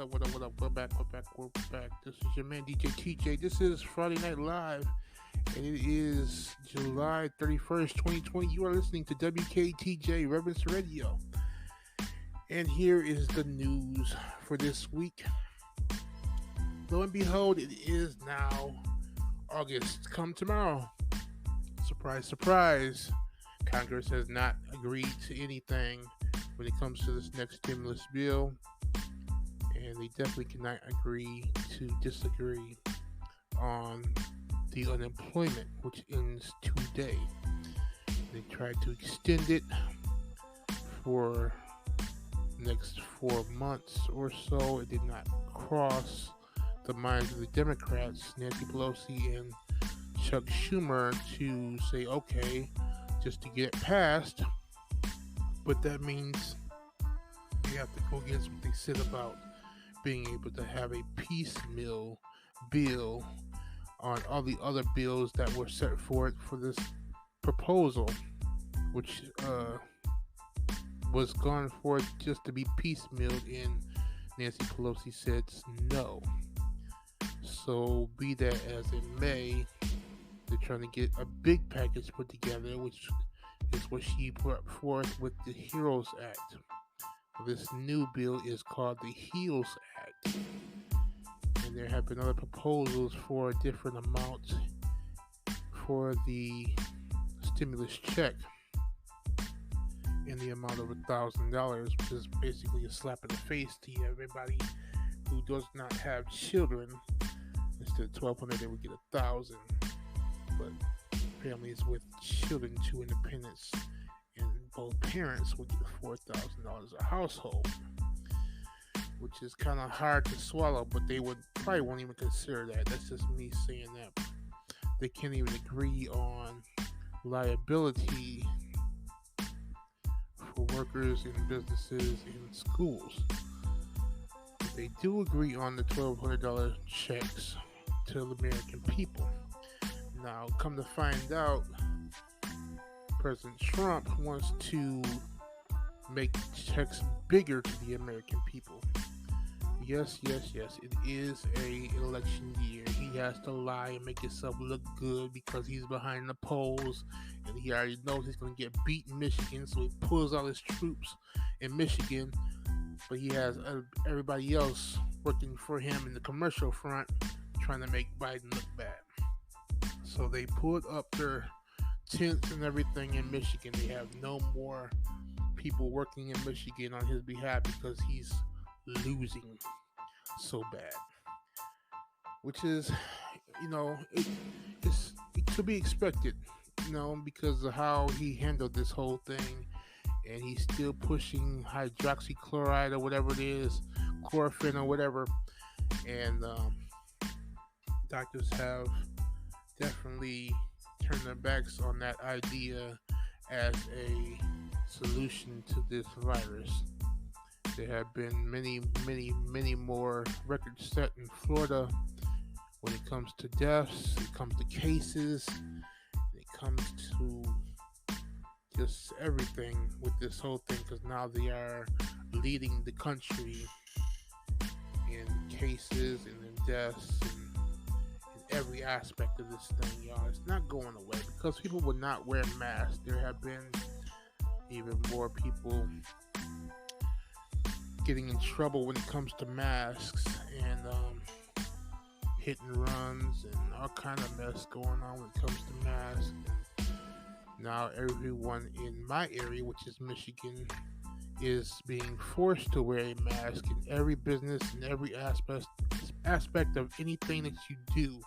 What up? We're back. This is your man DJ TJ. This is Friday Night Live, and it is July 31st, 2020. You are listening to WKTJ Reverence Radio. And here is the news for this week. Lo and behold, it is now August. Come tomorrow. Surprise, surprise. Congress has not agreed to anything when it comes to this next stimulus bill. And they definitely cannot agree to disagree on the unemployment, which ends today. They tried to extend it for the next 4 months or so. It did not cross the minds of the Democrats, Nancy Pelosi and Chuck Schumer, to say, okay, just to get it passed. But that means they have to go against what they said about being able to have a piecemeal bill on all the other bills that were set forth for this proposal, which was gone forth just to be piecemealed, and Nancy Pelosi said no. So be that as it may, they're trying to get a big package put together, which is what she brought forth with the HEROES Act. This new bill is called the HEALS Act, and there have been other proposals for different amounts for the stimulus check in the amount of $1,000, which is basically a slap in the face to everybody who does not have children. Instead of $1,200, they would get $1,000, but families with children, 2 independents, and both parents would get $4,000 a household, which is kind of hard to swallow, but they probably won't even consider that. That's just me saying that. They can't even agree on liability for workers in businesses and schools. But they do agree on the $1,200 checks to the American people. Now, come to find out, President Trump wants to make checks bigger to the American people. Yes, it is an election year. He has to lie and make himself look good because he's behind the polls, and he already knows he's going to get beat in Michigan, so he pulls all his troops in Michigan, but he has everybody else working for him in the commercial front trying to make Biden look bad. So they pulled up their tents and everything in Michigan. They have no more people working in Michigan on his behalf because he's losing so bad, which is, it's to be expected, because of how he handled this whole thing. And he's still pushing hydroxychloride or whatever it is, chlorophene or whatever, and doctors have definitely turn their backs on that idea as a solution to this virus. There have been many more records set in Florida when it comes to deaths, it comes to cases, it comes to just everything with this whole thing, because now they are leading the country in cases and in deaths and every aspect of this thing, y'all. It's not going away because people would not wear masks. There have been even more people getting in trouble when it comes to masks, and hit and runs and all kind of mess going on when it comes to masks. And now everyone in my area, which is Michigan, is being forced to wear a mask in every business and every aspect of anything that you do.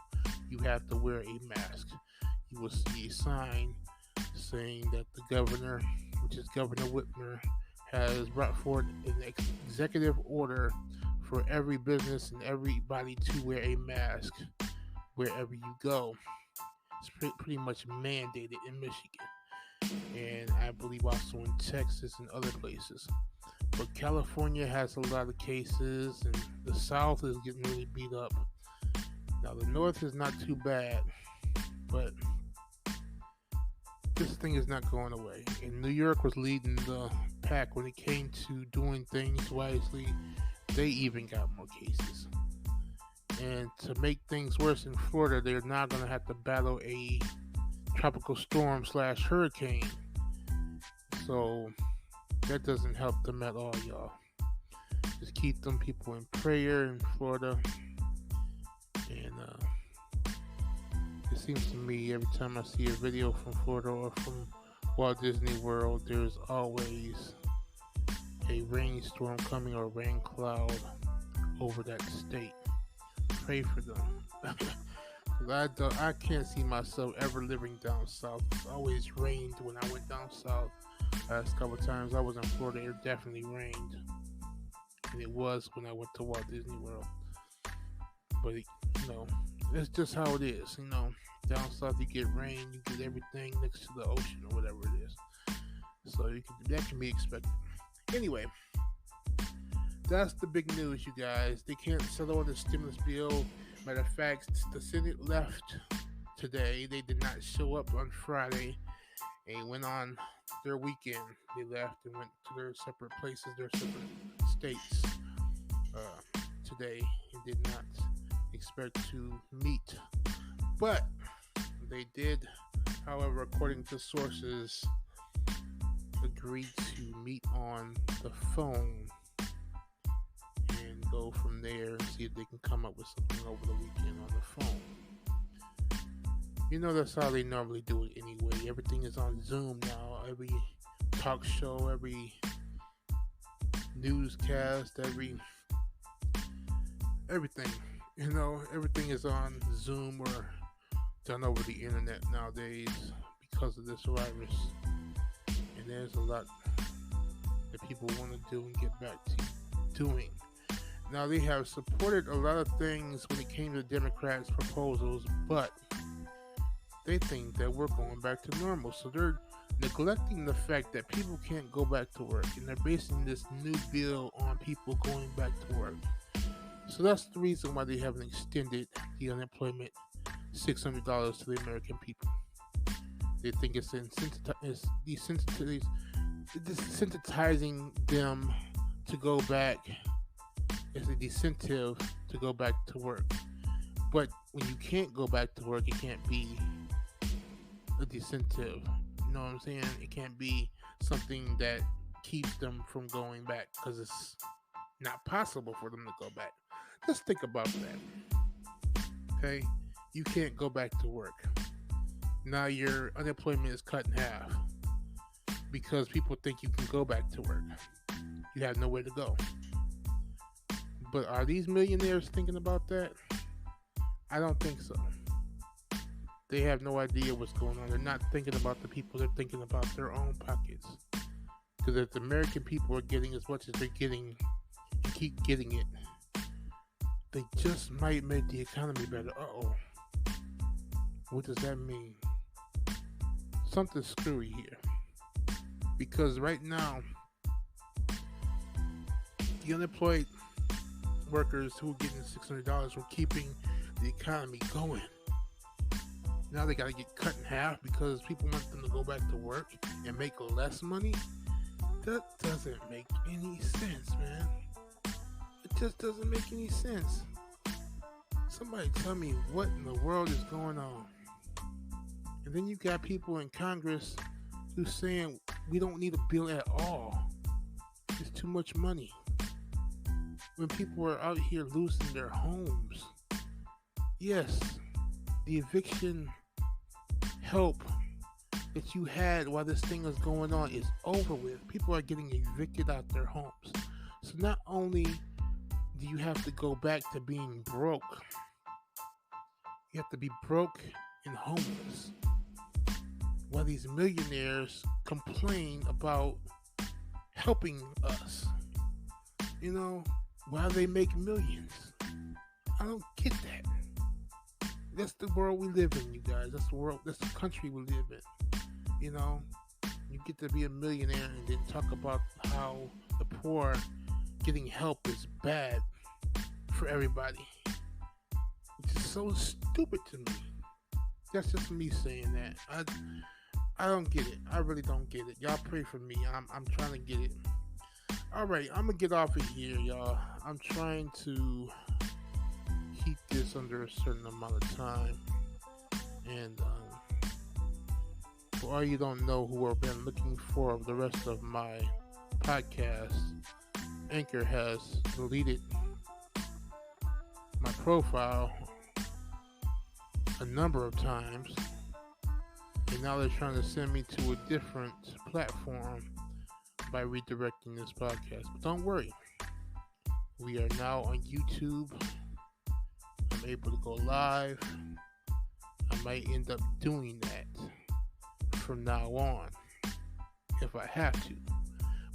You have to wear a mask. You will see a sign saying that the governor, which is Governor Whitmer, has brought forward an executive order for every business and everybody to wear a mask wherever you go. It's pretty much mandated in Michigan, and I believe also in Texas and other places. But California has a lot of cases, and the South is getting really beat up. Now the North is not too bad, but this thing is not going away. And New York was leading the pack when it came to doing things wisely. they even got more cases. And to make things worse in Florida, they're now going to have to battle a tropical storm / hurricane. So that doesn't help them at all, y'all. Just keep them people in prayer in Florida. And it seems to me every time I see a video from Florida or from Walt Disney World, there's always a rainstorm coming or rain cloud over that state. Pray for them. I can't see myself ever living down south. It's always rained when I went down south. Last couple of times I was in Florida, it definitely rained. And it was when I went to Walt Disney World. But, it's just how it is. Down south you get rain, you get everything next to the ocean or whatever it is. So that can be expected. Anyway, that's the big news, you guys. They can't settle on the stimulus bill. Matter of fact, the Senate left today. They did not show up on Friday and went on their weekend. They left and went to their separate places, their separate states today, and did not expect to meet. But they did, however, according to sources, agreed to meet on the phone and go from there and see if they can come up with something over the weekend on the phone. That's how they normally do it anyway. Everything is on Zoom now. Every talk show, every newscast, everything. Everything is on Zoom or done over the internet nowadays because of this virus. And there's a lot that people want to do and get back to doing. Now, they have supported a lot of things when it came to Democrats' proposals, but they think that we're going back to normal. So they're neglecting the fact that people can't go back to work, and they're basing this new bill on people going back to work. So that's the reason why they haven't extended the unemployment $600 to the American people. They think it's desensitizing them to go back. It's a disincentive to go back to work. But when you can't go back to work, it can't be a disincentive. You know what I'm saying? It can't be something that keeps them from going back because it's not possible for them to go back. Just think about that. Okay? You can't go back to work. Now your unemployment is cut in half because people think you can go back to work. You have nowhere to go. But are these millionaires thinking about that? I don't think so. They have no idea what's going on. They're not thinking about the people. They're thinking about their own pockets. Because if the American people are getting as much as they're getting and keep getting it, they just might make the economy better. Uh-oh. What does that mean? Something's screwy here. Because right now, the unemployed workers who are getting $600 were keeping the economy going. Now they got to get cut in half because people want them to go back to work and make less money. That doesn't make any sense, man. It just doesn't make any sense. Somebody tell me what in the world is going on. And then you got people in Congress who's saying we don't need a bill at all. It's too much money. When people are out here losing their homes. Yes, the eviction help that you had while this thing is going on is over with. People are getting evicted out their homes. So not only do you have to go back to being broke, you have to be broke and homeless. While these millionaires complain about helping us, while they make millions. I don't get that. That's the world we live in, you guys. That's the country we live in. You get to be a millionaire and then talk about how the poor getting help is bad for everybody. Which is so stupid to me. That's just me saying that. I don't get it. I really don't get it. Y'all pray for me. I'm trying to get it. All right, I'm gonna get off of here, y'all. I'm trying to keep this under a certain amount of time, and for all you don't know who have been looking for the rest of my podcast, Anchor has deleted my profile a number of times, and now they're trying to send me to a different platform by redirecting this podcast. But don't worry, we are now on YouTube. I'm able to go live. I might end up doing that from now on if I have to.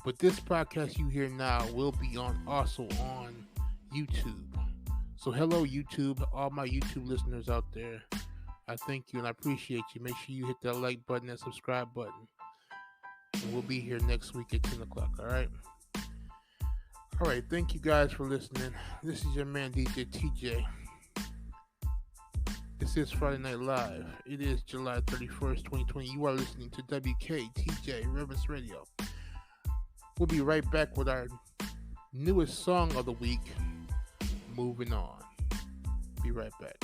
But this podcast you hear now will be also on YouTube. So hello YouTube, all my YouTube listeners out there. I thank you and I appreciate you. Make sure you hit that like button and subscribe button. And we'll be here next week at 10 o'clock, alright? Alright, thank you guys for listening. This is your man DJ TJ. This is Friday Night Live. It is July 31st, 2020. You are listening to WKTJ Reverence Radio. We'll be right back with our newest song of the week, Moving On. Be right back.